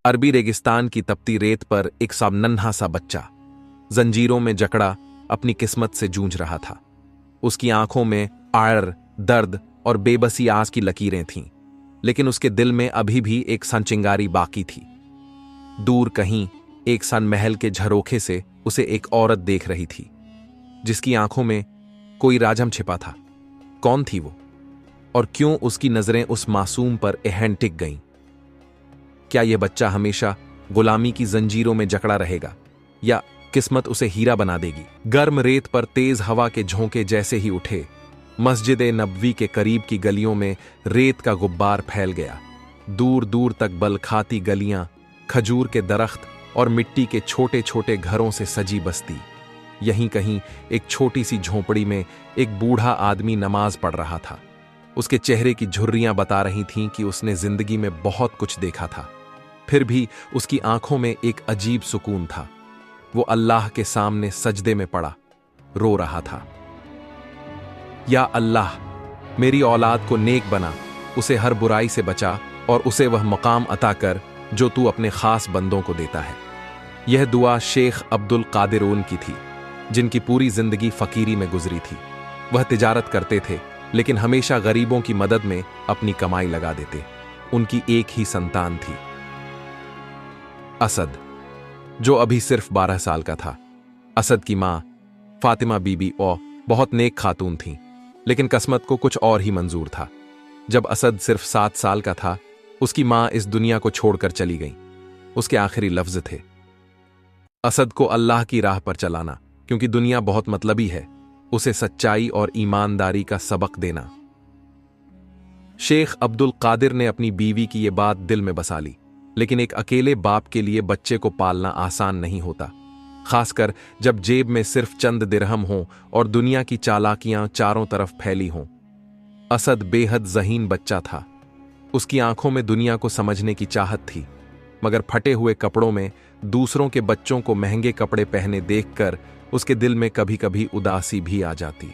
अरबी रेगिस्तान की तपती रेत पर एक सा नन्हा सा बच्चा जंजीरों में जकड़ा अपनी किस्मत से जूझ रहा था। उसकी आंखों में आड़, दर्द और बेबसी आस की लकीरें थीं, लेकिन उसके दिल में अभी भी एक सन चिंगारी बाकी थी। दूर कहीं एक सन महल के झरोखे से उसे एक औरत देख रही थी, जिसकी आंखों में कोई राजम छिपा था। कौन थी वो, और क्यों उसकी नजरें उस मासूम पर एहन टिक गईं? क्या यह बच्चा हमेशा गुलामी की जंजीरों में जकड़ा रहेगा, या किस्मत उसे हीरा बना देगी? गर्म रेत पर तेज हवा के झोंके जैसे ही उठे, मस्जिद नबवी के करीब की गलियों में रेत का गुब्बार फैल गया। दूर दूर तक बल खाती गलियां, खजूर के दरख्त और मिट्टी के छोटे छोटे घरों से सजी बस्ती। यहीं कहीं एक छोटी सी झोंपड़ी में एक बूढ़ा आदमी नमाज पढ़ रहा था। उसके चेहरे की झुर्रियां बता रही थीं कि उसने जिंदगी में बहुत कुछ देखा था, फिर भी उसकी आंखों में एक अजीब सुकून था। वो अल्लाह के सामने सजदे में पड़ा रो रहा था। या अल्लाह, मेरी औलाद को नेक बना, उसे हर बुराई से बचा और उसे वह मकाम अता कर जो तू अपने खास बंदों को देता है। यह दुआ शेख अब्दुल कादिर की थी, जिनकी पूरी जिंदगी फकीरी में गुजरी थी। वह तिजारत करते थे, लेकिन हमेशा गरीबों की मदद में अपनी कमाई लगा देते। उनकी एक ही संतान थी, असद, जो अभी सिर्फ 12 साल का था। असद की मां फातिमा बीबी और बहुत नेक खातून थीं, लेकिन किस्मत को कुछ और ही मंजूर था। जब असद सिर्फ 7 साल का था, उसकी मां इस दुनिया को छोड़कर चली गई। उसके आखिरी लफ्ज थे, असद को अल्लाह की राह पर चलाना, क्योंकि दुनिया बहुत मतलबी है, उसे सच्चाई और ईमानदारी का सबक देना। शेख अब्दुल कादिर ने अपनी बीवी की यह बात दिल में बसा ली, लेकिन एक अकेले बाप के लिए बच्चे को पालना आसान नहीं होता, खासकर जब जेब में सिर्फ चंद दिरहम हों और दुनिया की चालाकियां चारों तरफ फैली हों। असद बेहद ज़हीन बच्चा था। उसकी आंखों में दुनिया को समझने की चाहत थी, मगर फटे हुए कपड़ों में दूसरों के बच्चों को महंगे कपड़े पहने देखकर उसके दिल में कभी कभी उदासी भी आ जाती।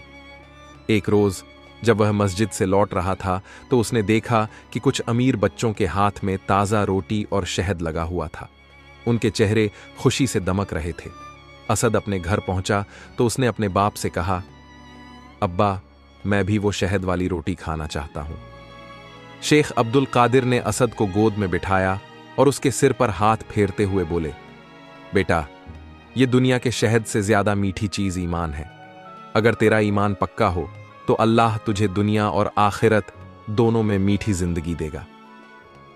एक रोज जब वह मस्जिद से लौट रहा था, तो उसने देखा कि कुछ अमीर बच्चों के हाथ में ताज़ा रोटी और शहद लगा हुआ था। उनके चेहरे खुशी से दमक रहे थे। असद अपने घर पहुंचा तो उसने अपने बाप से कहा, अब्बा, मैं भी वो शहद वाली रोटी खाना चाहता हूं। शेख अब्दुल कादिर ने असद को गोद में बिठाया और उसके सिर पर हाथ फेरते हुए बोले, बेटा, ये दुनिया के शहद से ज्यादा मीठी चीज ईमान है। अगर तेरा ईमान पक्का हो तो अल्लाह तुझे दुनिया और आखिरत दोनों में मीठी जिंदगी देगा।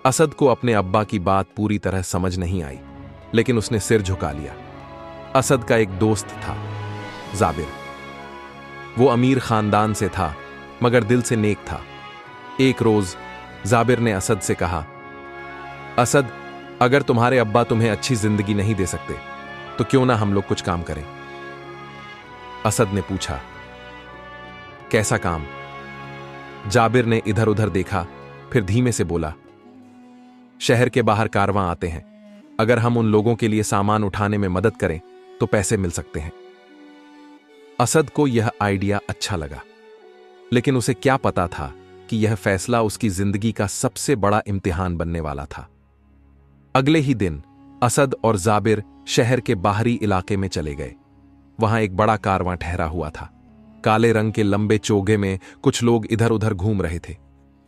असद को अपने अब्बा की बात पूरी तरह समझ नहीं आई, लेकिन उसने सिर झुका लिया। असद का एक दोस्त था, जाबिर। वो अमीर खानदान से था, मगर दिल से नेक था। एक रोज जाबिर ने असद से कहा, असद, अगर तुम्हारे अब्बा तुम्हें अच्छी जिंदगी नहीं दे सकते तो क्यों ना हम लोग कुछ काम करें? असद ने पूछा, कैसा काम? जाबिर ने इधर उधर देखा, फिर धीमे से बोला, शहर के बाहर कारवां आते हैं, अगर हम उन लोगों के लिए सामान उठाने में मदद करें तो पैसे मिल सकते हैं। असद को यह आइडिया अच्छा लगा, लेकिन उसे क्या पता था कि यह फैसला उसकी जिंदगी का सबसे बड़ा इम्तिहान बनने वाला था। अगले ही दिन असद और जाबिर शहर के बाहरी इलाके में चले गए। वहां एक बड़ा कारवां ठहरा हुआ था। काले रंग के लंबे चोगे में कुछ लोग इधर उधर घूम रहे थे।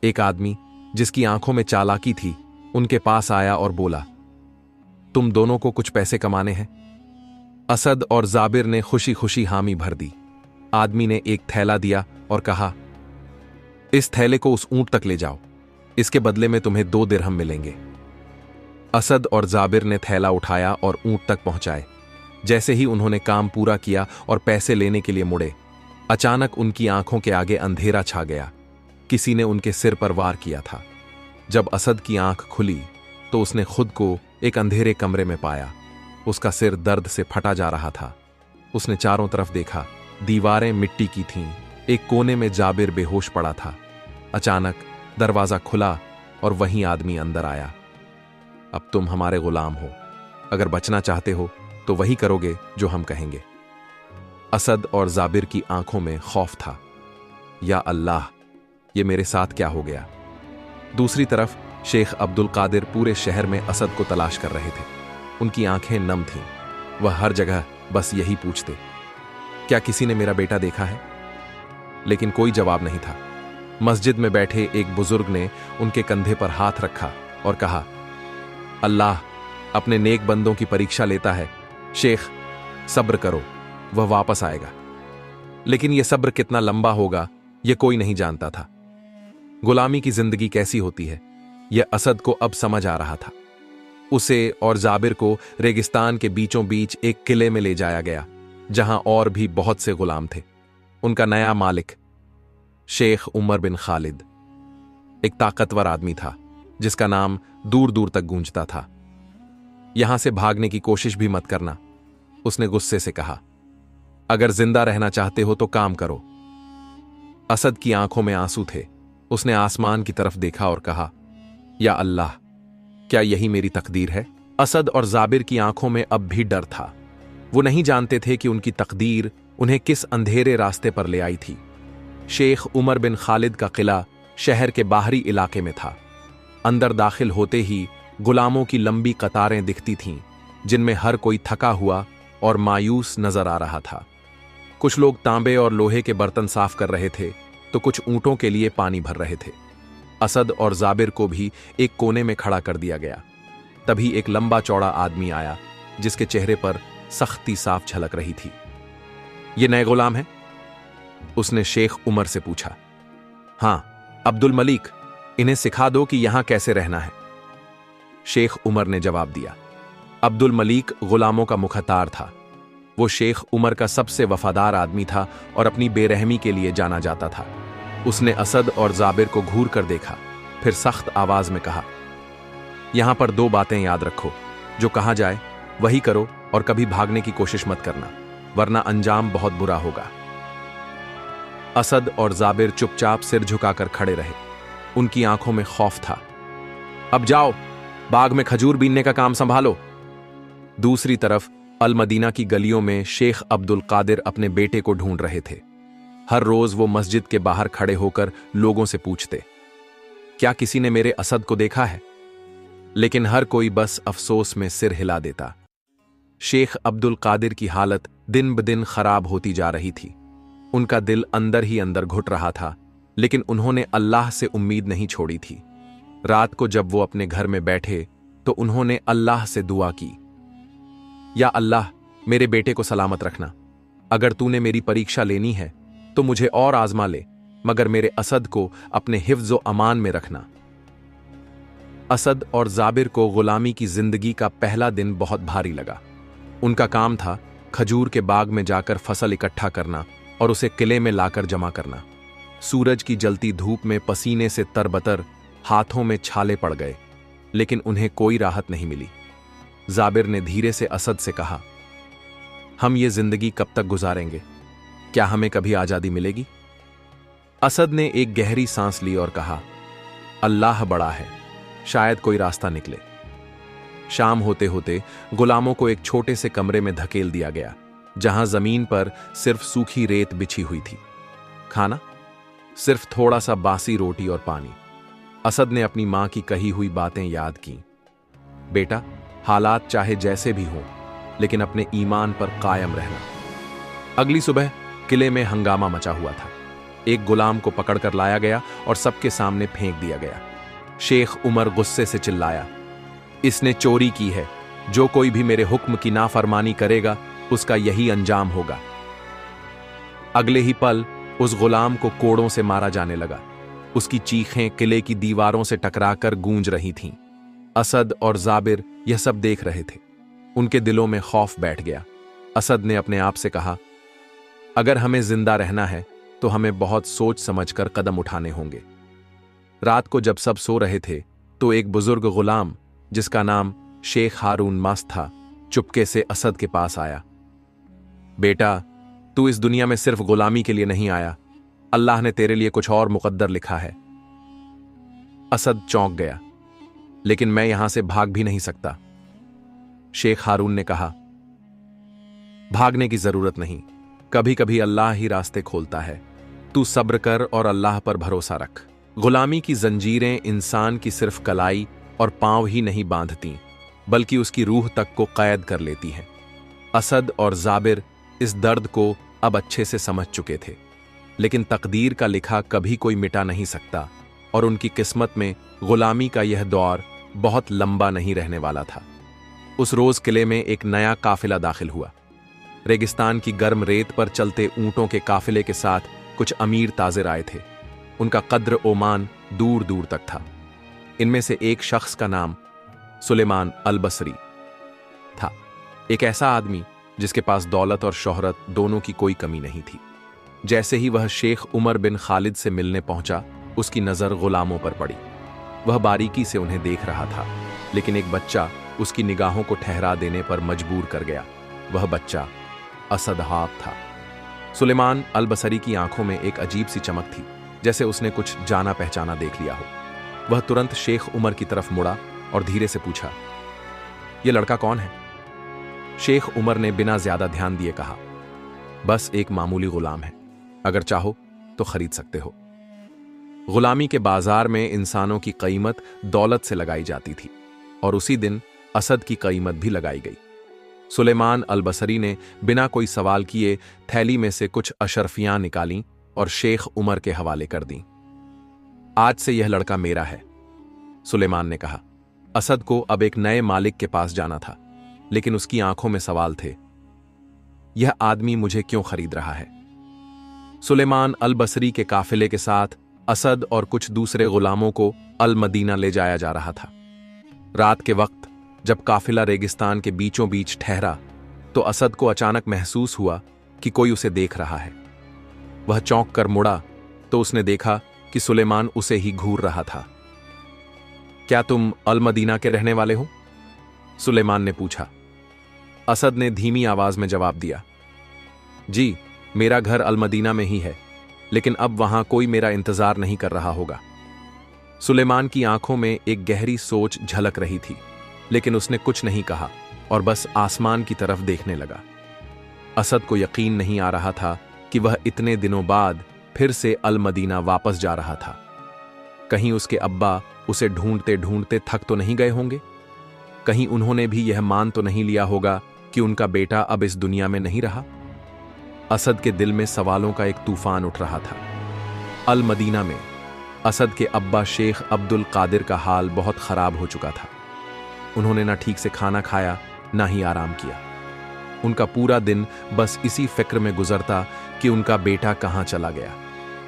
एक आदमी, जिसकी आंखों में चालाकी थी, उनके पास आया और बोला, तुम दोनों को कुछ पैसे कमाने हैं? असद और जाबिर ने खुशी खुशी हामी भर दी। आदमी ने एक थैला दिया और कहा, इस थैले को उस ऊंट तक ले जाओ, इसके बदले में तुम्हें 2 दिरहम मिलेंगे। असद और जाबिर ने थैला उठाया और ऊंट तक पहुंचाए। जैसे ही उन्होंने काम पूरा किया और पैसे लेने के लिए मुड़े, अचानक उनकी आंखों के आगे अंधेरा छा गया। किसी ने उनके सिर पर वार किया था। जब असद की आंख खुली तो उसने खुद को एक अंधेरे कमरे में पाया। उसका सिर दर्द से फटा जा रहा था। उसने चारों तरफ देखा। दीवारें मिट्टी की थीं। एक कोने में जाबिर बेहोश पड़ा था। अचानक दरवाजा खुला और वहीं आदमी अंदर आया। अब तुम हमारे गुलाम हो। अगर बचना चाहते हो तो वही करोगे जो हम कहेंगे। असद और जाबिर की आंखों में खौफ था। या अल्लाह, ये मेरे साथ क्या हो गया? दूसरी तरफ शेख अब्दुल कादिर पूरे शहर में असद को तलाश कर रहे थे। उनकी आंखें नम थीं। वह हर जगह बस यही पूछते, क्या किसी ने मेरा बेटा देखा है? लेकिन कोई जवाब नहीं था। मस्जिद में बैठे एक बुजुर्ग ने उनके कंधे पर हाथ रखा और कहा, अल्लाह अपने नेक बंदों की परीक्षा लेता है। शेख, सब्र करो, वह वापस आएगा। लेकिन यह सब्र कितना लंबा होगा, यह कोई नहीं जानता था। गुलामी की जिंदगी कैसी होती है, यह असद को अब समझ आ रहा था। उसे और जाबिर को रेगिस्तान के बीचों बीच एक किले में ले जाया गया, जहां और भी बहुत से गुलाम थे। उनका नया मालिक शेख उमर बिन खालिद एक ताकतवर आदमी था, जिसका नाम दूर दूर तक गूंजता था। यहां से भागने की कोशिश भी मत करना, उसने गुस्से से कहा। अगर जिंदा रहना चाहते हो तो काम करो। असद की आंखों में आंसू थे। उसने आसमान की तरफ देखा और कहा, या अल्लाह, क्या यही मेरी तकदीर है? असद और जाबिर की आंखों में अब भी डर था। वो नहीं जानते थे कि उनकी तकदीर उन्हें किस अंधेरे रास्ते पर ले आई थी। शेख उमर बिन खालिद का किला शहर के बाहरी इलाके में था। अंदर दाखिल होते ही गुलामों की लंबी कतारें दिखती थीं, जिनमें हर कोई थका हुआ और मायूस नजर आ रहा था। कुछ लोग तांबे और लोहे के बर्तन साफ कर रहे थे, तो कुछ ऊंटों के लिए पानी भर रहे थे। असद और जाबिर को भी एक कोने में खड़ा कर दिया गया। तभी एक लंबा चौड़ा आदमी आया, जिसके चेहरे पर सख्ती साफ झलक रही थी। ये नए गुलाम हैं? उसने शेख उमर से पूछा। हां, अब्दुल मलिक, इन्हें सिखा दो कि यहां कैसे रहना है। शेख उमर ने जवाब दिया। अब्दुल मलिक गुलामों का मुखतार था। वो शेख उमर का सबसे वफादार आदमी था और अपनी बेरहमी के लिए जाना जाता था। उसने असद और जाबिर को घूर कर देखा, फिर सख्त आवाज में कहा, यहां पर 2 बातें याद रखो। जो कहा जाए वही करो और कभी भागने की कोशिश मत करना, वरना अंजाम बहुत बुरा होगा। असद और जाबिर चुपचाप सिर झुकाकर खड़े रहे। उनकी आंखों में खौफ था। अब जाओ, बाग में खजूर बीनने का काम संभालो। दूसरी तरफ अल मदीना की गलियों में शेख अब्दुल कादिर अपने बेटे को ढूंढ रहे थे। हर रोज वो मस्जिद के बाहर खड़े होकर लोगों से पूछते, क्या किसी ने मेरे असद को देखा है? लेकिन हर कोई बस अफसोस में सिर हिला देता। शेख अब्दुल कादिर की हालत दिन ब दिन खराब होती जा रही थी। उनका दिल अंदर ही अंदर घुट रहा था, लेकिन उन्होंने अल्लाह से उम्मीद नहीं छोड़ी थी। रात को जब वो अपने घर में बैठे तो उन्होंने अल्लाह से दुआ की, या अल्लाह, मेरे बेटे को सलामत रखना। अगर तूने मेरी परीक्षा लेनी है तो मुझे और आजमा ले, मगर मेरे असद को अपने हिफ्ज़ व अमान में रखना। असद और जाबिर को गुलामी की जिंदगी का पहला दिन बहुत भारी लगा। उनका काम था खजूर के बाग में जाकर फसल इकट्ठा करना और उसे किले में लाकर जमा करना। सूरज की जलती धूप में पसीने से तरबतर हाथों में छाले पड़ गए, लेकिन उन्हें कोई राहत नहीं मिली। जाबिर ने धीरे से असद से कहा, हम ये जिंदगी कब तक गुजारेंगे? क्या हमें कभी आजादी मिलेगी? असद ने एक गहरी सांस ली और कहा, अल्लाह बड़ा है, शायद कोई रास्ता निकले। शाम होते होते गुलामों को एक छोटे से कमरे में धकेल दिया गया, जहां जमीन पर सिर्फ सूखी रेत बिछी हुई थी। खाना सिर्फ थोड़ा सा बासी रोटी और पानी। असद ने अपनी मां की कही हुई बातें याद की। बेटा, हालात चाहे जैसे भी हों, लेकिन अपने ईमान पर कायम रहना। अगली सुबह किले में हंगामा मचा हुआ था। एक गुलाम को पकड़कर लाया गया और सबके सामने फेंक दिया गया। शेख उमर गुस्से से चिल्लाया, इसने चोरी की है। जो कोई भी मेरे हुक्म की नाफरमानी करेगा, उसका यही अंजाम होगा। अगले ही पल उस गुलाम को कोड़ों से मारा जाने लगा। उसकी चीखें किले की दीवारों से टकराकर गूंज रही थीं। असद और जाबिर यह सब देख रहे थे। उनके दिलों में खौफ बैठ गया। असद ने अपने आप से कहा, अगर हमें जिंदा रहना है तो हमें बहुत सोच समझकर कदम उठाने होंगे। रात को जब सब सो रहे थे तो एक बुजुर्ग गुलाम, जिसका नाम शेख हारून मस्त था, चुपके से असद के पास आया। बेटा, तू इस दुनिया में सिर्फ गुलामी के लिए नहीं आया, अल्लाह ने तेरे लिए कुछ और मुकद्दर लिखा है। असद चौंक गया, लेकिन मैं यहां से भाग भी नहीं सकता। शेख हारून ने कहा, भागने की जरूरत नहीं, कभी कभी अल्लाह ही रास्ते खोलता है। तू सब्र कर और अल्लाह पर भरोसा रख, गुलामी की जंजीरें इंसान की सिर्फ कलाई और पांव ही नहीं बांधती, बल्कि उसकी रूह तक को कैद कर लेती हैं। असद और जाबिर इस दर्द को अब अच्छे से समझ चुके थे, लेकिन तकदीर का लिखा कभी कोई मिटा नहीं सकता और उनकी किस्मत में गुलामी का यह दौर बहुत लंबा नहीं रहने वाला था। उस रोज किले में एक नया काफिला दाखिल हुआ। रेगिस्तान की गर्म रेत पर चलते ऊंटों के काफिले के साथ कुछ अमीर ताजिर आए थे। उनका कद्र ओमान दूर दूर तक था। इनमें से एक शख्स का नाम सुलेमान अल बसरी था, एक ऐसा आदमी जिसके पास दौलत और शोहरत दोनों की कोई कमी नहीं थी। जैसे ही वह शेख उमर बिन खालिद से मिलने पहुंचा, उसकी नजर गुलामों पर पड़ी। वह बारीकी से उन्हें देख रहा था, लेकिन एक बच्चा उसकी निगाहों को ठहरा देने पर मजबूर कर गया। वह बच्चा असदहाब था। सुलेमान अल बसरी की आंखों में एक अजीब सी चमक थी, जैसे उसने कुछ जाना पहचाना देख लिया हो। वह तुरंत शेख उमर की तरफ मुड़ा और धीरे से पूछा, यह लड़का कौन है? शेख उमर ने बिना ज्यादा ध्यान दिए कहा, बस एक मामूली गुलाम है, अगर चाहो तो खरीद सकते हो। गुलामी के बाजार में इंसानों की कीमत दौलत से लगाई जाती थी, और उसी दिन असद की कीमत भी लगाई गई। सुलेमान अल बसरी ने बिना कोई सवाल किए थैली में से कुछ अशरफियां निकालीं और शेख उमर के हवाले कर दीं। आज से यह लड़का मेरा है, सुलेमान ने कहा। असद को अब एक नए मालिक के पास जाना था, लेकिन उसकी आंखों में सवाल थे, यह आदमी मुझे क्यों खरीद रहा है? सुलेमान अल बसरी के काफिले के साथ असद और कुछ दूसरे गुलामों को अल मदीना ले जाया जा रहा था। रात के वक्त जब काफिला रेगिस्तान के बीचों बीच ठहरा, तो असद को अचानक महसूस हुआ कि कोई उसे देख रहा है। वह चौंक कर मुड़ा तो उसने देखा कि सुलेमान उसे ही घूर रहा था। क्या तुम अल मदीना के रहने वाले हो? सुलेमान ने पूछा। असद ने धीमी आवाज में जवाब दिया, जी, मेरा घर अल मदीना में ही है, लेकिन अब वहां कोई मेरा इंतजार नहीं कर रहा होगा। सुलेमान की आंखों में एक गहरी सोच झलक रही थी, लेकिन उसने कुछ नहीं कहा और बस आसमान की तरफ देखने लगा। असद को यकीन नहीं आ रहा था कि वह इतने दिनों बाद फिर से अल मदीना वापस जा रहा था। कहीं उसके अब्बा उसे ढूंढते ढूंढते थक तो नहीं गए होंगे? कहीं उन्होंने भी यह मान तो नहीं लिया होगा कि उनका बेटा अब इस दुनिया में नहीं रहा? असद के दिल में सवालों का एक तूफान उठ रहा था। अल मदीना में असद के अब्बा शेख अब्दुल कादिर का हाल बहुत खराब हो चुका था। उन्होंने ना ठीक से खाना खाया, ना ही आराम किया। उनका पूरा दिन बस इसी फिक्र में गुजरता कि उनका बेटा कहां चला गया।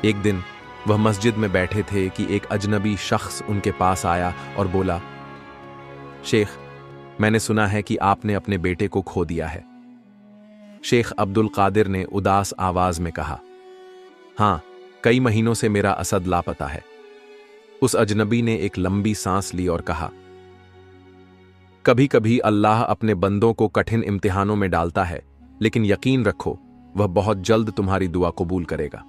एक दिन वह मस्जिद में बैठे थे कि एक अजनबी शख्स उनके पास आया और बोला, शेख, मैंने सुना है कि आपने अपने बेटे को खो दिया है। शेख अब्दुल कादिर ने उदास आवाज में कहा, हां, कई महीनों से मेरा असद लापता है। उस अजनबी ने एक लंबी सांस ली और कहा, कभी कभी अल्लाह अपने बंदों को कठिन इम्तिहानों में डालता है, लेकिन यकीन रखो वह बहुत जल्द तुम्हारी दुआ कबूल करेगा।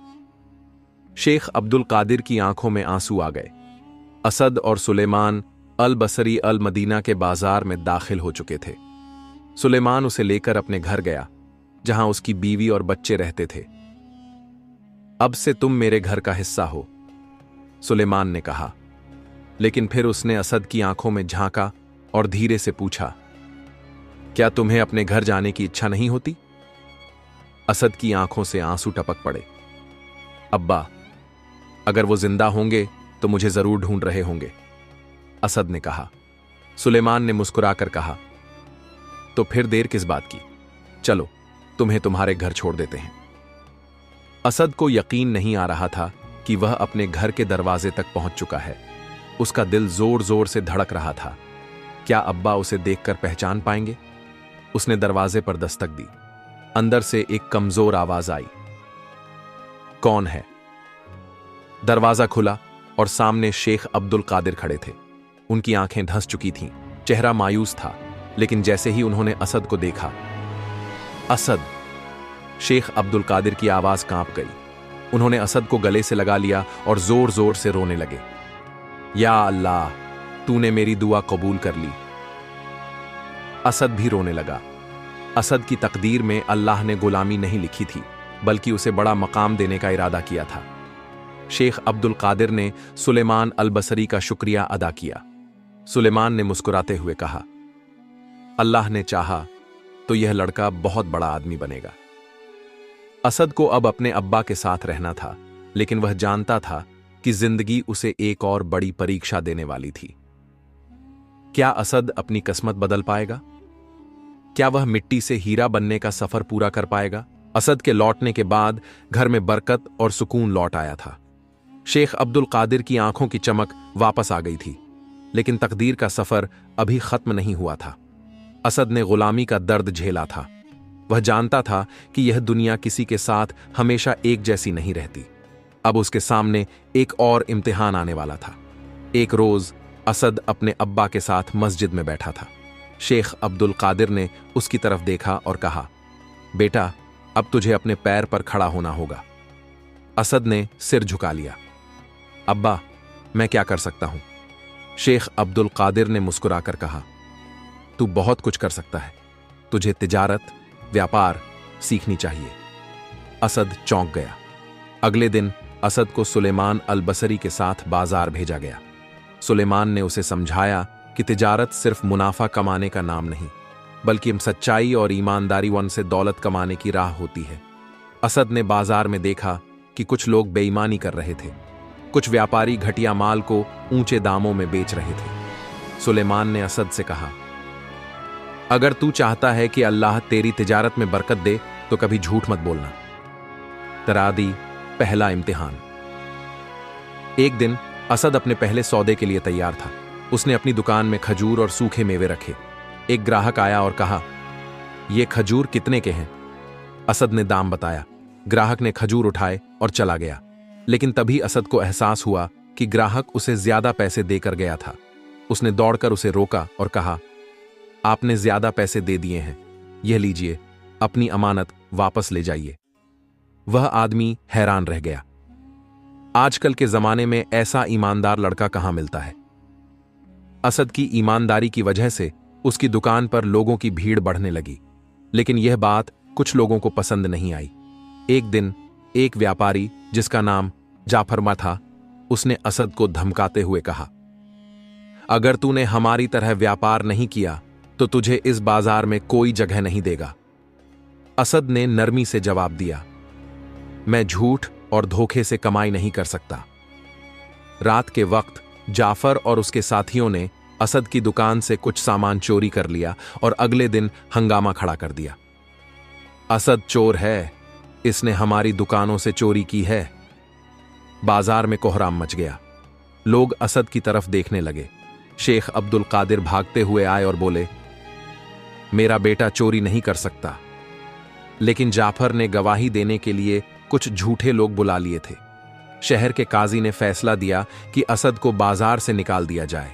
शेख अब्दुल कादिर की आंखों में आंसू आ गए। असद और सुलेमान अल बसरी अल मदीना के बाजार में दाखिल हो चुके थे। सुलेमान उसे लेकर अपने घर गया, जहां उसकी बीवी और बच्चे रहते थे। अब से तुम मेरे घर का हिस्सा हो, सुलेमान ने कहा। लेकिन फिर उसने असद की आंखों में झांका और धीरे से पूछा, क्या तुम्हें अपने घर जाने की इच्छा नहीं होती? असद की आंखों से आंसू टपक पड़े। अब्बा, अगर वो जिंदा होंगे तो मुझे जरूर ढूंढ रहे होंगे, असद ने कहा। सुलेमान ने मुस्कुराकर कहा, तो फिर देर किस बात की? चलो, तुम्हें तुम्हारे घर छोड़ देते हैं। असद को यकीन नहीं आ रहा था कि वह अपने घर के दरवाजे तक पहुंच चुका है। उसका दिल जोर जोर से धड़क रहा था। क्या अब्बा उसे देखकर पहचान पाएंगे? उसने दरवाजे पर दस्तक दी। अंदर से एक कमजोर आवाज आई, कौन है? दरवाजा खुला और सामने शेख अब्दुल कादिर खड़े थे। उनकी आंखें धंस चुकी थीं, चेहरा मायूस था, लेकिन जैसे ही उन्होंने असद को देखा, असद! शेख अब्दुल कादिर की आवाज कांप गई। उन्होंने असद को गले से लगा लिया और जोर जोर से रोने लगे। या अल्लाह, तूने मेरी दुआ कबूल कर ली। असद भी रोने लगा। असद की तकदीर में अल्लाह ने गुलामी नहीं लिखी थी, बल्कि उसे बड़ा मकाम देने का इरादा किया था। शेख अब्दुल कादिर ने सुलेमान अल बसरी का शुक्रिया अदा किया। सुलेमान ने मुस्कुराते हुए कहा, अल्लाह ने चाहा तो यह लड़का बहुत बड़ा आदमी बनेगा। असद को अब अपने अब्बा के साथ रहना था, लेकिन वह जानता था कि जिंदगी उसे एक और बड़ी परीक्षा देने वाली थी। क्या असद अपनी किस्मत बदल पाएगा? क्या वह मिट्टी से हीरा बनने का सफर पूरा कर पाएगा? असद के लौटने के बाद घर में बरकत और सुकून लौट आया था। शेख अब्दुल कादिर की आंखों की चमक वापस आ गई थी, लेकिन तकदीर का सफर अभी खत्म नहीं हुआ था। असद ने गुलामी का दर्द झेला था। वह जानता था कि यह दुनिया किसी के साथ हमेशा एक जैसी नहीं रहती। अब उसके सामने एक और इम्तिहान आने वाला था। एक रोज असद अपने अब्बा के साथ मस्जिद में बैठा था। शेख अब्दुल कादिर ने उसकी तरफ देखा और कहा, बेटा, अब तुझे अपने पैर पर खड़ा होना होगा। असद ने सिर झुका लिया। अब्बा, मैं क्या कर सकता हूं? शेख अब्दुल कादिर ने मुस्कुराकर कहा, तू बहुत कुछ कर सकता है। तुझे तिजारत, व्यापार सीखनी चाहिए। असद चौंक गया। अगले दिन असद को सुलेमान अल बसरी के साथ बाजार भेजा गया। सुलेमान ने उसे समझाया कि तिजारत सिर्फ मुनाफा कमाने का नाम नहीं, बल्कि सच्चाई और ईमानदारी से दौलत कमाने की राह होती है। असद ने बाजार में देखा कि कुछ लोग बेईमानी कर रहे थे। कुछ व्यापारी घटिया माल को ऊंचे दामों में बेच रहे थे। सुलेमान ने असद से कहा, अगर तू चाहता है कि अल्लाह तेरी तिजारत में बरकत दे तो कभी झूठ मत बोलना। तरादी, पहला इम्तिहान। एक दिन असद अपने पहले सौदे के लिए तैयार था। उसने अपनी दुकान में खजूर और सूखे मेवे रखे। एक ग्राहक आया और कहा, ये खजूर कितने के हैं? असद ने दाम बताया। ग्राहक ने खजूर उठाए और चला गया, लेकिन तभी असद को एहसास हुआ कि ग्राहक उसे ज्यादा पैसे देकर गया था। उसने दौड़कर उसे रोका और कहा, आपने ज्यादा पैसे दे दिए हैं, यह लीजिए, अपनी अमानत वापस ले जाइए। वह आदमी हैरान रह गया। आजकल के जमाने में ऐसा ईमानदार लड़का कहां मिलता है। असद की ईमानदारी की वजह से उसकी दुकान पर लोगों की भीड़ बढ़ने लगी, लेकिन यह बात कुछ लोगों को पसंद नहीं आई। एक दिन एक व्यापारी जिसका नाम जाफरमा था, उसने असद को धमकाते हुए कहा, अगर तूने हमारी तरह व्यापार नहीं किया तो तुझे इस बाजार में कोई जगह नहीं देगा। असद ने नरमी से जवाब दिया, मैं झूठ और धोखे से कमाई नहीं कर सकता। रात के वक्त जाफर और उसके साथियों ने असद की दुकान से कुछ सामान चोरी कर लिया और अगले दिन हंगामा खड़ा कर दिया। असद चोर है, इसने हमारी दुकानों से चोरी की है। बाजार में कोहराम मच गया। लोग असद की तरफ देखने लगे। शेख अब्दुल कादिर भागते हुए आए और बोले, मेरा बेटा चोरी नहीं कर सकता। लेकिन जाफर ने गवाही देने के लिए कुछ झूठे लोग बुला लिए थे। शहर के काजी ने फैसला दिया कि असद को बाजार से निकाल दिया जाए।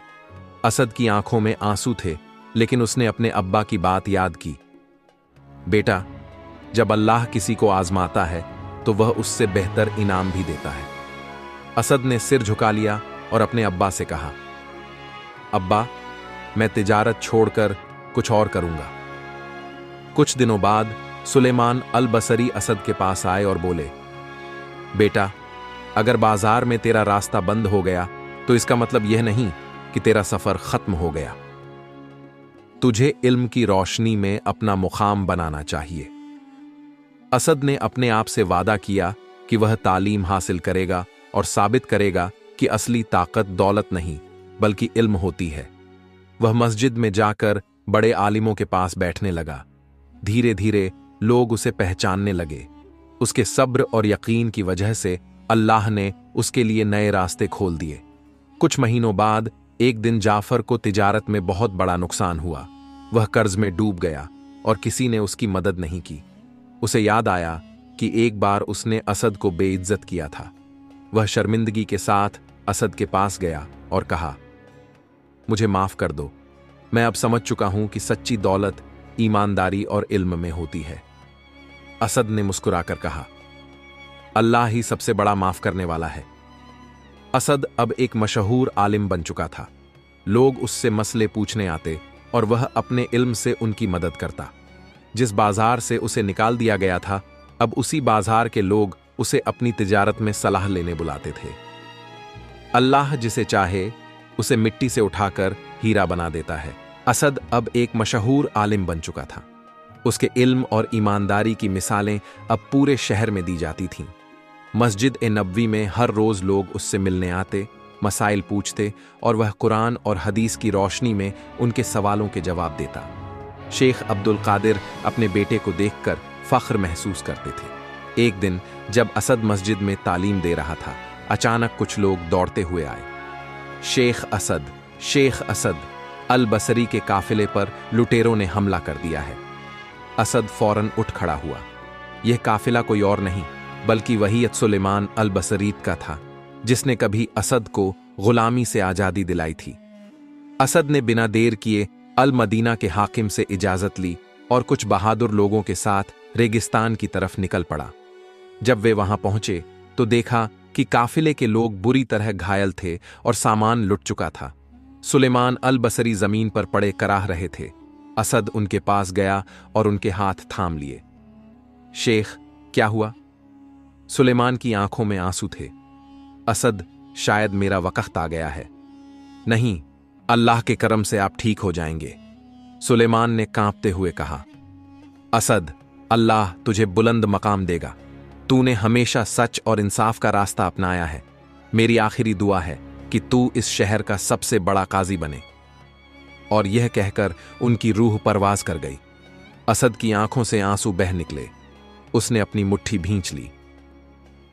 असद की आंखों में आंसू थे, लेकिन उसने अपने अब्बा की बात याद की। बेटा, जब अल्लाह किसी को आजमाता है तो वह उससे बेहतर इनाम भी देता है। असद ने सिर झुका लिया और अपने अब्बा से कहा, अब्बा, मैं तिजारत छोड़कर कुछ और करूंगा। कुछ दिनों बाद सुलेमान अल बसरी असद के पास आए और बोले, बेटा, अगर बाजार में तेरा रास्ता बंद हो गया तो इसका मतलब यह नहीं कि तेरा सफर खत्म हो गया। तुझे इल्म की रोशनी में अपना मुकाम बनाना चाहिए। असद ने अपने आप से वादा किया कि वह तालीम हासिल करेगा और साबित करेगा कि असली ताकत दौलत नहीं बल्कि इल्म होती है। वह मस्जिद में जाकर बड़े आलिमों के पास बैठने लगा। धीरे धीरे लोग उसे पहचानने लगे। उसके सब्र और यकीन की वजह से अल्लाह ने उसके लिए नए रास्ते खोल दिए। कुछ महीनों बाद एक दिन जाफर को तिजारत में बहुत बड़ा नुकसान हुआ। वह कर्ज में डूब गया और किसी ने उसकी मदद नहीं की। उसे याद आया कि एक बार उसने असद को बेइज्जत किया था। वह शर्मिंदगी के साथ असद के पास गया और कहा, मुझे माफ कर दो, मैं अब समझ चुका हूं कि सच्ची दौलत ईमानदारी और इल्म में होती है। असद ने मुस्कुराकर कहा, अल्लाह ही सबसे बड़ा माफ करने वाला है। असद अब एक मशहूर आलिम बन चुका था। लोग उससे मसले पूछने आते और वह अपने इल्म से उनकी मदद करता। जिस बाजार से उसे निकाल दिया गया था, अब उसी बाजार के लोग उसे अपनी तिजारत में सलाह लेने बुलाते थे। अल्लाह जिसे चाहे उसे मिट्टी से उठाकर हीरा बना देता है। असद अब एक मशहूर आलिम बन चुका था। उसके इल्म और ईमानदारी की मिसालें अब पूरे शहर में दी जाती थीं। मस्जिद ए नबवी में हर रोज लोग उससे मिलने आते, मसाइल पूछते और वह कुरान और हदीस की रोशनी में उनके सवालों के जवाब देता। शेख अब्दुल कादिर अपने बेटे को देखकर फख्र महसूस करते थे। एक दिन जब असद मस्जिद में तालीम दे रहा था, अचानक कुछ लोग दौड़ते हुए आए। शेख असद, अल बसरी के काफिले पर लुटेरों ने हमला कर दिया है। असद फौरन उठ खड़ा हुआ। यह काफिला कोई और नहीं बल्कि वही सुलेमान अल बसरीत का था, जिसने कभी असद को गुलामी से आजादी दिलाई थी। असद ने बिना देर किए अल मदीना के हाकिम से इजाजत ली और कुछ बहादुर लोगों के साथ रेगिस्तान की तरफ निकल पड़ा। जब वे वहां पहुंचे तो देखा कि काफिले के लोग बुरी तरह घायल थे और सामान लुट चुका था। सुलेमान अल बसरी जमीन पर पड़े कराह रहे थे। असद उनके पास गया और उनके हाथ थाम लिए। शेख, क्या हुआ? सुलेमान की आंखों में आंसू थे। असद, शायद मेरा वक्त आ गया है। नहीं, अल्लाह के करम से आप ठीक हो जाएंगे, सुलेमान ने कांपते हुए कहा। असद, अल्लाह तुझे बुलंद मकाम देगा। तूने हमेशा सच और इंसाफ का रास्ता अपनाया है। मेरी आखिरी दुआ है कि तू इस शहर का सबसे बड़ा काजी बने। और यह कहकर उनकी रूह परवाज कर गई। असद की आंखों से आंसू बह निकले। उसने अपनी मुट्ठी भींच ली।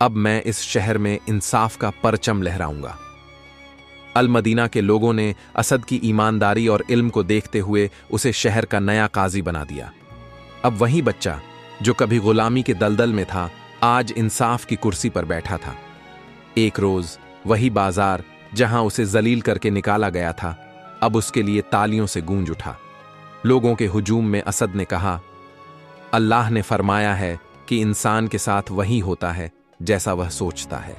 अब मैं इस शहर में इंसाफ का परचम लहराऊंगा। अल मदीना के लोगों ने असद की ईमानदारी और इल्म को देखते हुए उसे शहर का नया काजी बना दिया। अब वही बच्चा जो कभी गुलामी के दलदल में था, आज इंसाफ की कुर्सी पर बैठा था। एक रोज वही बाजार जहां उसे जलील करके निकाला गया था, अब उसके लिए तालियों से गूंज उठा। लोगों के हुजूम में असद ने कहा, अल्लाह ने फरमाया है कि इंसान के साथ वही होता है जैसा वह सोचता है।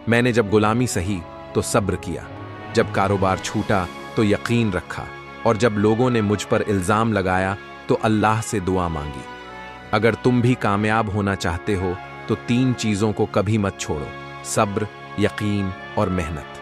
मैंने जब गुलामी सही तो सब्र किया, जब कारोबार छूटा तो यकीन रखा, और जब लोगों ने मुझ पर इल्जाम लगाया तो अल्लाह से दुआ मांगी। अगर तुम भी कामयाब होना चाहते हो तो 3 चीजों को कभी मत छोड़ो: सब्र, यकीन और मेहनत।